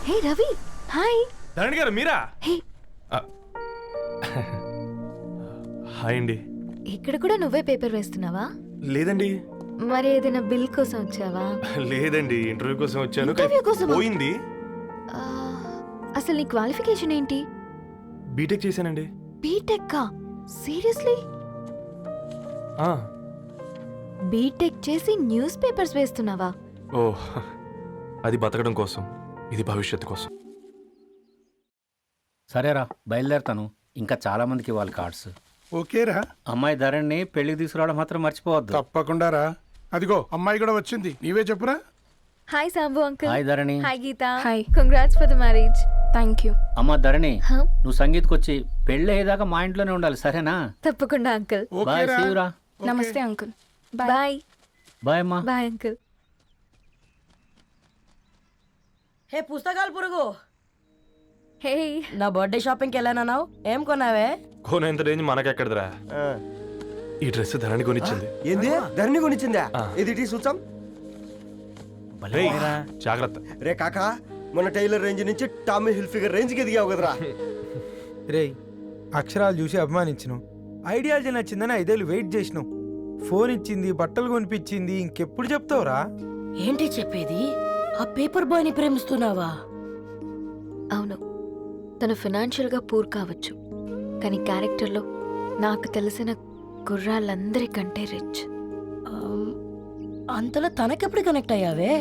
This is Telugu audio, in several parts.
హే రవి, హాయ్. ధరణి గారు మీరా? హే, హాయ్ అండి. ఇక్కడ కూడా నువ్వే పేపర్ వేస్తున్నావా? లేదండి. మరి ఏదైనా బిల్ కోసం వచ్చావా? లేదండి, ఇంటర్వ్యూ కోసం వచ్చాను. ఇంటర్వ్యూ కోసమా? పోయింది. ఆ, అసలు నీ క్వాలిఫికేషన్ ఏంటి? బీటెక్ చేశానండి. బీటెక్? సీరియస్లీ? బీటెక్ చేసి న్యూస్ పేపర్స్ వేస్తున్నావా? ఓ, అది బతకడం కోసం, ఇది భవిష్యత్తు కోసం. సరేరా, బయలుదేరుతాను. ఇంకా చాలా మందికి ఇవ్వాలి కార్డ్స్. ఓకేరా. అమ్మాయి ధరణి పెళ్లికి తీసుకురావడం మాత్రం మర్చిపోవద్దు. తప్పకుండా రా. అదిగో అమ్మాయి కూడా వచ్చింది, నీవే చెప్పురా. Hi Sambu uncle. Hi Dharani. Hi Geeta. Hi. Congrats for the marriage. Thank you. అమ్మ ధరణి, హ? నువ్వు సంగీత్కి వచ్చి పెళ్ళి అయ్యేదాకా మా ఇంట్లోనే ఉండాలి, సరేనా? తప్పకుండా అంకుల్. బాయ్, ఓకేరా. సీయురా. ఓకే. నమస్తే అంకుల్. బాయ్. బాయ్. బాయ్ అమ్మా. Bye uncle. హే పుస్తకాలు పురుగు, హే, నా బర్త్డే షాపింగ్కి వెళ్ళానన్నావు, ఏం కొన్నావే? కోనేంత రేంజ్ మనకెక్కడదిరా. ఈ డ్రెస్ ధరణి కొనిచ్చింది. ఏంది ధరణి కొనిచ్చిందా? ఇది టీ చూసాం. రేయ్, జాగ్రత్త. రే కాకా, మన టైలర్ రేంజ్ నుంచి టామీ హిల్ఫిగర్ రేంజ్కి ఎదిగావు కదరా. రేయ్, అక్షరాలు చూసి అభిమానించను, ఐడియాలజీ నచ్చిందని 5 ఏళ్ళు వెయిట్ చేసినావు. ఫోన్ ఇచ్చింది, బట్టలు కొనిపించింది, ఇంకెప్పుడు చెప్తావురా? ఏంటి చెప్పేది? ఆ పేపర్ బాయ్ ని ప్రేమిస్తున్నావా? అవును, తను ఫినాన్షియల్గా పూర్ కావచ్చు, కానీ క్యారెక్టర్లో నాకు తెలిసిన కుర్రాళ్ళందరికంటే రిచ్. అంతలో తనకెప్పుడు కనెక్ట్ అయ్యావే?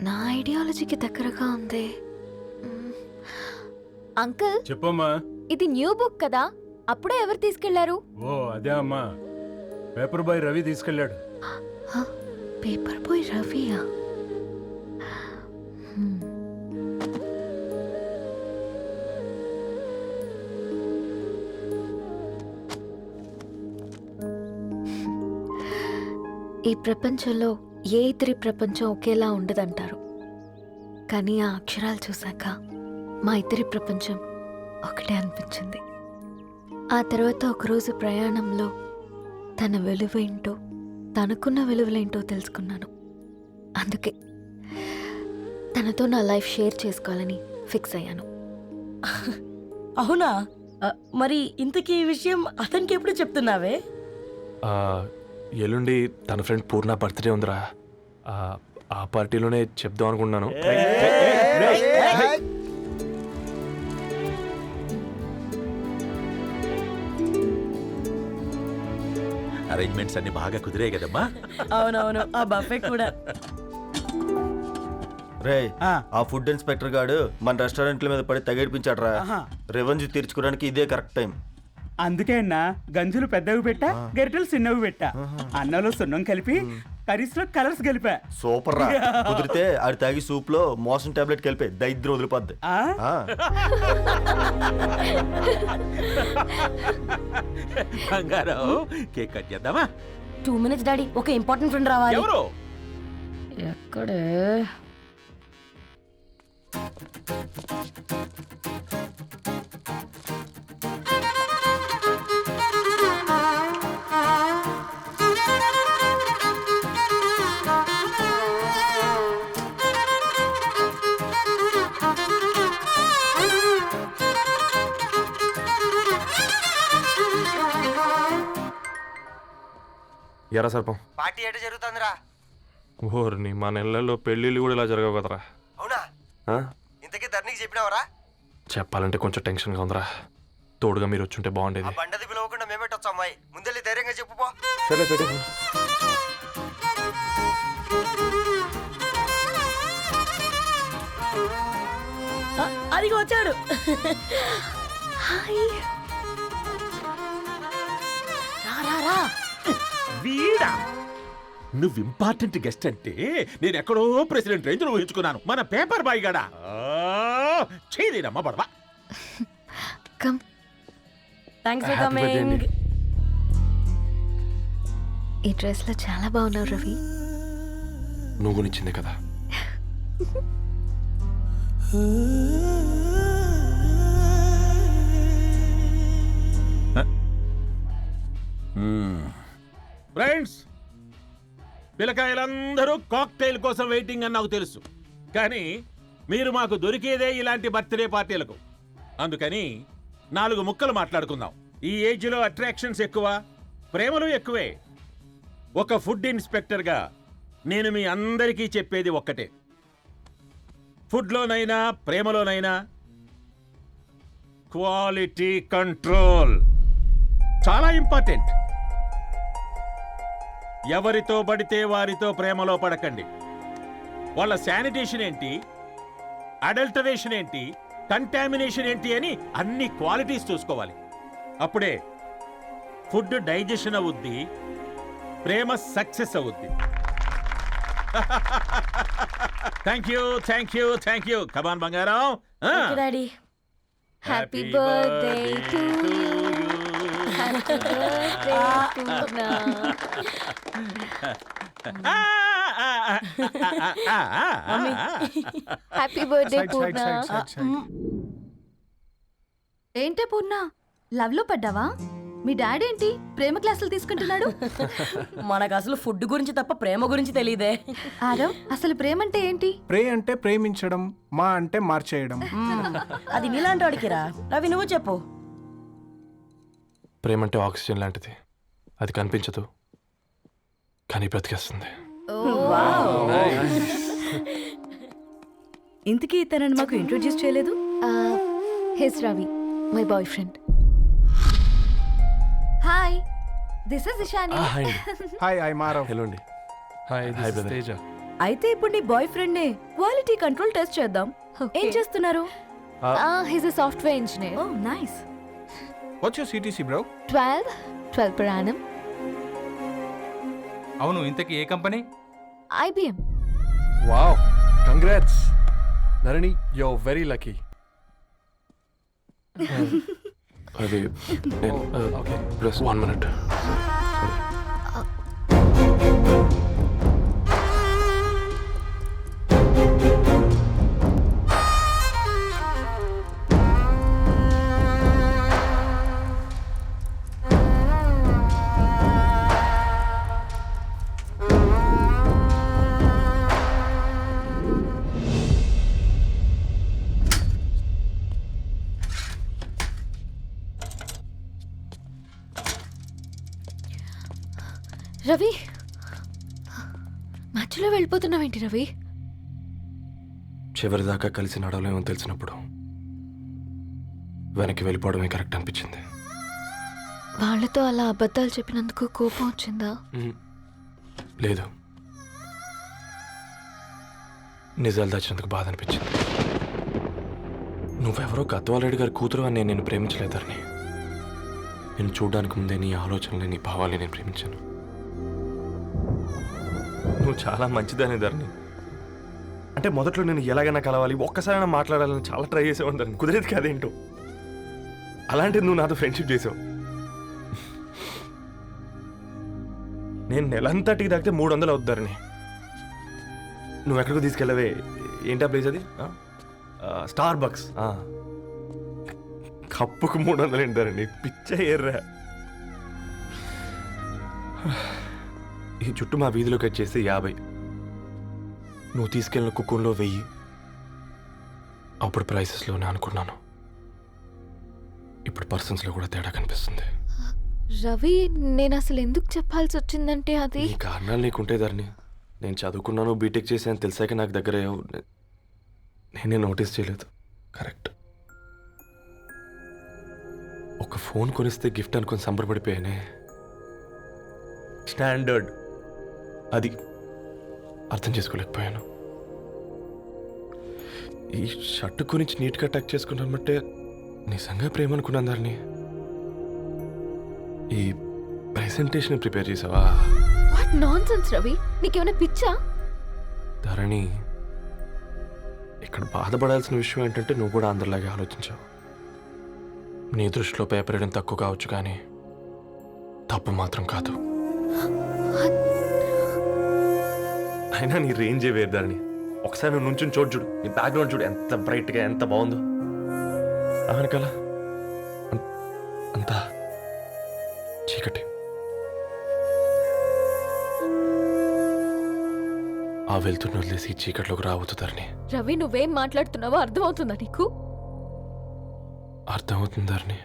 నా ఐడియాలజీకి దగ్గరగా ఉంది. అంకుల్, చెప్పమ్మా. ఇది న్యూ బుక్ కదా, అప్పుడే ఎవరు తీసుకెళ్లారు? ఓ అదే అమ్మా, పేపర్ బాయ్ రవి తీసుకెళ్ళాడు. పేపర్ బాయ్ రవియా? ఈ ప్రపంచంలో ఏ ఇద్దరి ప్రపంచం ఒకేలా ఉండదంటారు, కానీ ఆ అక్షరాలు చూశాక మా ఇద్దరి ప్రపంచం ఒకటే అనిపించింది. ఆ తర్వాత ఒకరోజు ప్రయాణంలో తన విలువేంటో, తనకున్న విలువలేంటో తెలుసుకున్నాను. అందుకే తనతో నా లైఫ్ షేర్ చేసుకోవాలని ఫిక్స్ అయ్యాను. అవునా? మరి ఇంతకీ ఈ విషయం అతనికి ఎప్పుడు చెప్తున్నావే? ఎల్లుండి తన ఫ్రెండ్ పూర్ణ బర్త్డే ఉందిరా. ఆ పార్టీలోనే చెప్దాం అనుకున్నాను. అరేంజ్మెంట్స్ అన్ని బాగా కుదిరాయి కదమ్మా. అవునవును, ఆ బఫే కూడా. రే, ఆ ఫుడ్ ఇన్స్పెక్టర్ గాడు మన రెస్టారెంట్ల మీద పడి తగేడిపించాడు రా. రెవెన్యూ తీర్చుకోవడానికి ఇదే కరెక్ట్ టైం. అందుకే అన్న గంజులు పెద్దవి పెట్టా, గరిటెలు చిన్నవి పెట్టా. అన్నంలో సున్నం కలిపి, కర్రీస్ లో కలర్స్ కలిపా. సూపర్ రా. కుదిరితే ఆడి తాగి సూప్ లో మోషన్ టాబ్లెట్ కలిపే దరిద్రం వదిలిపోద్ది. బంగారం, కేక్ కట్ చేద్దామా? 2 minutes డాడీ, ఒక ఇంపార్టెంట్ ఫ్రెండ్ రావాలి. ఎవరు? ఎక్కడే? ఎరా సర్పం, పార్టీ ఎట జరుగుతుందిరా? ఓర్ని మా నెలల్లో పెళ్ళిళ్ళు కూడా ఇలా జరగవు కదరా. అవునా? ఇంతకీ ధరణికి చెప్పినావరా? చెప్పాలంటే కొంచెం టెన్షన్గా ఉందిరా. తోడుగా మీరు వచ్చుంటే బాగుండేది. బండది పిలవకుండా మేమేటొచ్చు అమ్మాయి, ముందెళ్ళి ధైర్యంగా చెప్పుపో. సరే పెట్టే. అదిగో వచ్చాడు. హాయ్. రా రా. వీడా? నువ్వు ఇంపార్టెంట్ గెస్ట్ అంటే నేను ఎక్కడో ప్రెసిడెంట్ రేంజ్ లో ఊహించుకున్నాను. మన పేపర్ బాయ్ గడా చేయలేనమ్మా బడవా. కమ్. Thanks for coming. ఈ డ్రెస్ లో చాలా బాగున్నావు రవి. నువ్వు కొనిచ్చిందే కదా. ఫ్రెండ్స్, పిల్లకాయలందరూ కాక్టైల్ కోసం వెయిటింగ్ అని నాకు తెలుసు, కానీ మీరు మాకు దొరికేదే ఇలాంటి బర్త్డే పార్టీలకు. అందుకని 4 ముక్కలు మాట్లాడుకుందాం. ఈ ఏజ్లో అట్రాక్షన్స్ ఎక్కువ, ప్రేమలు ఎక్కువే. ఒక ఫుడ్ ఇన్స్పెక్టర్గా నేను మీ అందరికీ చెప్పేది ఒక్కటే, ఫుడ్లోనైనా ప్రేమలోనైనా క్వాలిటీ కంట్రోల్ చాలా ఇంపార్టెంట్. ఎవరితో పడితే వారితో ప్రేమలో పడకండి. వాళ్ళ శానిటేషన్ ఏంటి, అడల్టరేషన్ ఏంటి, కంటామినేషన్ ఏంటి అని అన్ని క్వాలిటీస్ చూసుకోవాలి. అప్పుడే ఫుడ్ డైజెషన్ అవుద్ది, ప్రేమ సక్సెస్ అవుద్ది. Thank you, thank you, thank you. Come on బంగారం. Daddy. Happy birthday to you. Happy birthday Purna. Happy birthday Purna. ఏంటే పూర్ణ, లవ్ లో పడ్డావా? మీ డాడీ ఏంటి ప్రేమ క్లాసులు తీసుకుంటున్నాడు? మనకు అసలు ఫుడ్ గురించి తప్ప ప్రేమ గురించి తెలియదే. ఆరవ్, అసలు ప్రేమ అంటే ఏంటి? ప్రే అంటే ప్రేమించడం, మా అంటే మార్చేయడం. అది నీలాంటి వాడికిరా. రవి నువ్వు చెప్పు. ప్రేమ అంటే ఆక్సిజన్ లాంటిది. అది కనిపించదు కానీ బ్రతికేస్తుంది. ఇంతకీ తనని మాకు ఇంట్రొడ్యూస్ చేయలేదు. He's Ravi, my boy friend. Hi, this is Ishani. Hi hi, I మారవ్. హలో అండి. Hi brother. తేజ. అయితే ఇప్పుడు నీ బాయ్ ఫ్రెండ్ నే క్వాలిటీ కంట్రోల్ టెస్ట్ చేద్దాం. ఏం చేస్తున్నారు? He's a software engineer. Oh nice. What's your CTC bro? 12 per annum. అవును, ఇంతకీ ఏ company? IBM. Wow, congrats Dharani, you are very lucky. అది ఓకే, ప్లస్ 1 minute. రవి, మధ్యలో వెళ్ళిపోతున్నావేంటి రవి? చివరిదాకా కలిసి నడవలేమో తెలిసినప్పుడు వెనక్కి వెళ్ళిపోవడమే కరెక్ట్ అనిపించింది. వాళ్ళతో అలా అబద్ధాలు చెప్పినందుకు కోపం వచ్చిందా? లేదు, నిజాలు దాచినందుకు బాధ అనిపించింది. నువ్వెవరో గద్వాలరెడ్డి గారి కూతురు అని నేను నిన్ను ప్రేమించలేదని. నేను చూడడానికి ముందే నీ ఆలోచనలు, నీ భావాలు నేను ప్రేమించాను. నువ్వు చాలా మంచిదనే ధరణి. అంటే మొదట్లో నేను ఎలాగైనా కలవాలి, ఒక్కసారైనా మాట్లాడాలని చాలా ట్రై చేసేవాడిని ధరణి. కుదిరేది కాదేంటో. అలాంటిది నువ్వు నాతో ఫ్రెండ్షిప్ చేసావు. నేను నెలంతటికి తాకితే 300 అవుతుంది ధరణి. నువ్వు ఎక్కడికో తీసుకెళ్ళవే, ఏంటా ప్లేస్ అది? Star bucks. కప్పుకు 300 ఏంటి ధరణి, పిచ్చ ఎర్రా. ఈ చుట్టూ మా వీధిలో కట్ చేస్తే 50. నువ్వు తీసుకెళ్ళిన కుక్కర్లో 1000. అప్పుడు ప్రైసెస్లోనే అనుకున్నాను, ఇప్పుడు పర్సన్స్లో కూడా తేడా కనిపిస్తుంది. రవి, నేను అసలు ఎందుకు చెప్పాల్సి వచ్చిందంటే అది ఈ కారణాలు నీకుంటే ధరణి. నేను చదువుకున్నాను, బీటెక్ చేశాను తెలిసాక నాకు దగ్గర నేనే నోటీస్ చేయలేదు. కరెక్ట్. ఒక ఫోన్ కొనిస్తే గిఫ్ట్ అనుకొని సంబరపడిపోయానే. స్టాండర్డ్ అది అర్థం చేసుకోలేకపోయాను. ఈ షర్ట్ గురించి నీట్గా టక్ చేసుకున్నామంటే నిజంగా ప్రేమ అనుకున్నాను దాన్ని. ఈ ప్రెజెంటేషన్ ప్రిపేర్ చేసావా? వాట్ నాన్సెన్స్ రవి, నీకేమైనా పిచ్చా? ధరణి, ఇక్కడ బాధపడాల్సిన విషయం ఏంటంటే నువ్వు కూడా అందరిలాగే ఆలోచించావు. నీ దృష్టిలో పేపర్ వేయడం తక్కువ కావచ్చు కానీ తప్పు మాత్రం కాదు. అయినా నీ రేంజే వేరు ధరణి. ఒకసారి నువ్వు నుంచుని చోటు చూడు, నీ బ్యాక్గ్రౌండ్ చూడు, ఎంత బ్రైట్గా ఎంత బాగుందో. వెనకాల అంతా చీకటి. ఆ వెళ్తున్న వదిలేసి ఈ చీకట్లోకి రాబోతుందని రవి నువ్వేం మాట్లాడుతున్నావో అర్థమవుతుందా నీకు? అర్థమవుతుందని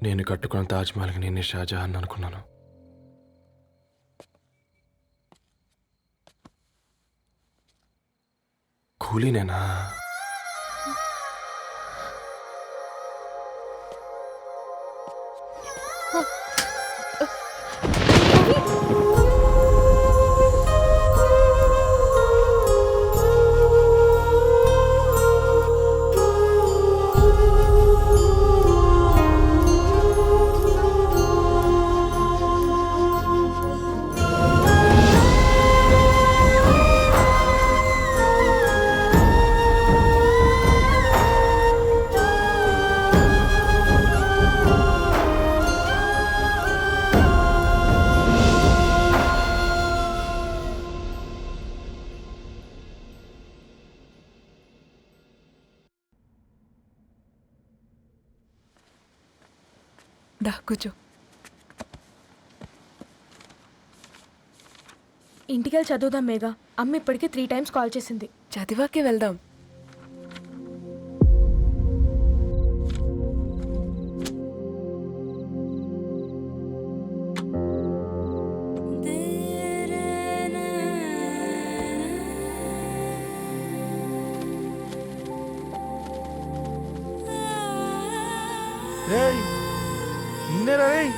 నేను కట్టుకున్న తాజ్మహల్కి నేనే షాజహాన్ అనుకున్నాను. కూలీనేనా? దా కూర్చో. ఇంటికెళ్ళి చదువుదాం మేఘా. అమ్మ ఇప్పటికే 3 times కాల్ చేసింది. చదివాకే వెళ్దాం. రేయ్ నిన్నేరా రేయ్.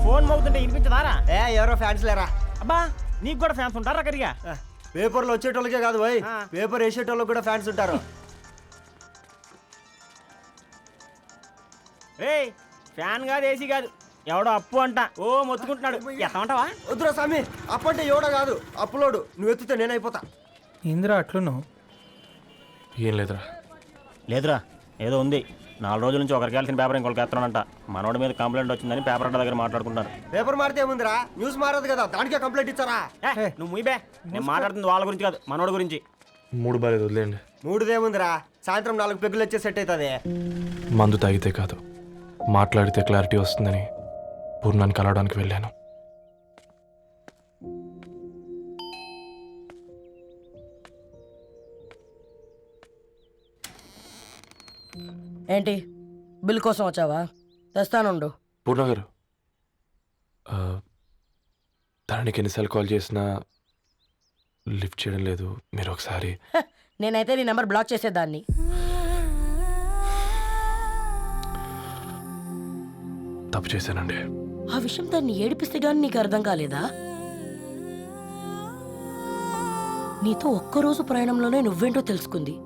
ఫోన్ మోగుతుంటే వినిపించదారా? ఎవరో ఫ్యాన్స్ లేరా? అబ్బా నీకు కూడా ఫ్యాన్స్ ఉంటారా కరిగా? పేపర్లో వచ్చేటోళ్ళకే కాదు పోయి, పేపర్ వేసేటోళ్ళకి కూడా ఫ్యాన్స్ ఉంటారు. ఏయ్ ఫ్యాన్ కాదు, ఏసీ కాదు, ఎవడో అప్పు అంట ఓ మొత్తుకుంటున్నాడు. ఎత్తమంటావా? వద్దురా స్వామి, అప్పు అంటే ఎవడో కాదు, అప్పులోడు. నువ్వు ఎత్తుతే నేనైపోతా. ఇందిరా అట్లున్నావు? ఏం లేదురా. లేదురా, ఏదో ఉంది. 4 రోజుల నుంచి ఒకరికి వెళ్ళిన పేపర్ ఇంకొకరికి ఎత్తనంట. మనోడి మీద కంప్లైంట్ వచ్చిందని పేపర్ అడ్డ దగ్గర మాట్లాడుకుంటారు. పేపర్ మారితే ఏముందిరా, న్యూస్ మారదు కదా, దానికే కంప్లైంట్ ఇచ్చారా? నువ్వు ముయ్యబే, నేను మాట్లాడుతుంది వాళ్ళ గురించి కాదు, మనోడి గురించి. 3 బాలేదు, వదిలేండి. 3దేముందిరా, సాయంత్రం 4 పెగ్గులు వచ్చే సెట్ అవుతుంది. మందు తాగితే కాదు, మాట్లాడితే క్లారిటీ వస్తుందని పూర్ణాన్ని కలవడానికి వెళ్ళాను. ఏంటి బిల్ కోసం వచ్చావా? తెస్తానుండు. పూర్ణ గారు, తనకి ఎన్నిసార్లు కాల్ చేసినా లిఫ్ట్ చేయడం లేదు. మీరు ఒకసారి. నేనైతే నీ నెంబర్ బ్లాక్ చేసేదాన్ని. తప్పు చేశానండి. ఆ విషయం దాన్ని ఏడిపిస్తే గానీ నీకు అర్థం కాలేదా? నీతో ఒక్కరోజు ప్రయాణంలోనే నువ్వేంటో తెలుసుకుంది,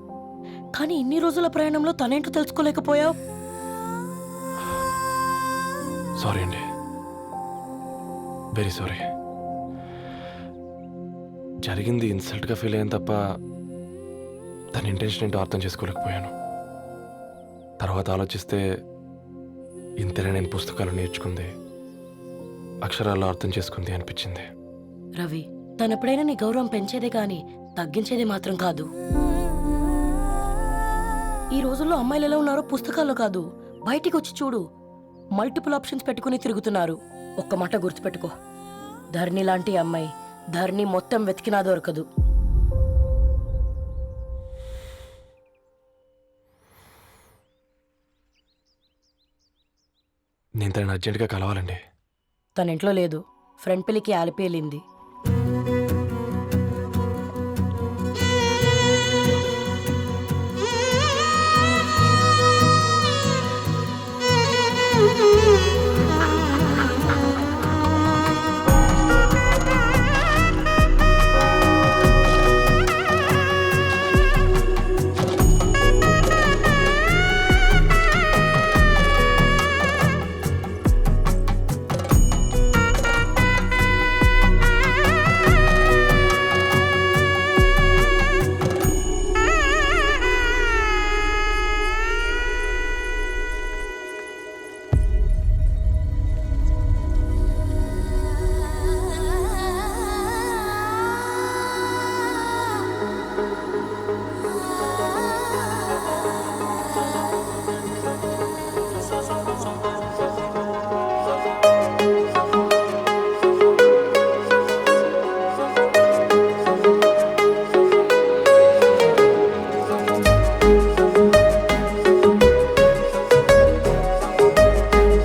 కానీ ఇన్ని రోజుల ప్రయాణంలో తనేంటో తెలుసుకోలేకపోయావు. సారీ అండి, వెరీ సారీ. జరిగింది ఇన్సల్ట్గా ఫీల్ అయ్యాను తప్ప తన ఇంటెన్షన్ ఏంటో అర్థం చేసుకోలేకపోయాను. తర్వాత ఆలోచిస్తే ఇంతనే నేను పుస్తకాలు నేర్చుకుంది, అక్షరాల్లో అర్థం చేసుకుంది అనిపించింది. రవి, తనెప్పుడైనా నీ గౌరవం పెంచేదే గాని తగ్గించేదే మాత్రం కాదు. ఈ రోజుల్లో అమ్మాయిలు ఎలా ఉన్నారో పుస్తకాల్లో కాదు, బయటికి వచ్చి చూడు. మల్టిపుల్ ఆప్షన్స్ పెట్టుకుని తిరుగుతున్నారు. ఒక్క మాట గుర్తుపెట్టుకో, ధరణి లాంటి అమ్మాయి ధరణి మొత్తం వెతికినా దొరకదు. నేను తనని అర్జెంటుగా కలవాలండి. తన ఇంట్లో లేదు, ఫ్రెండ్ పెళ్ళికి ఆలిపి వెళ్ళింది.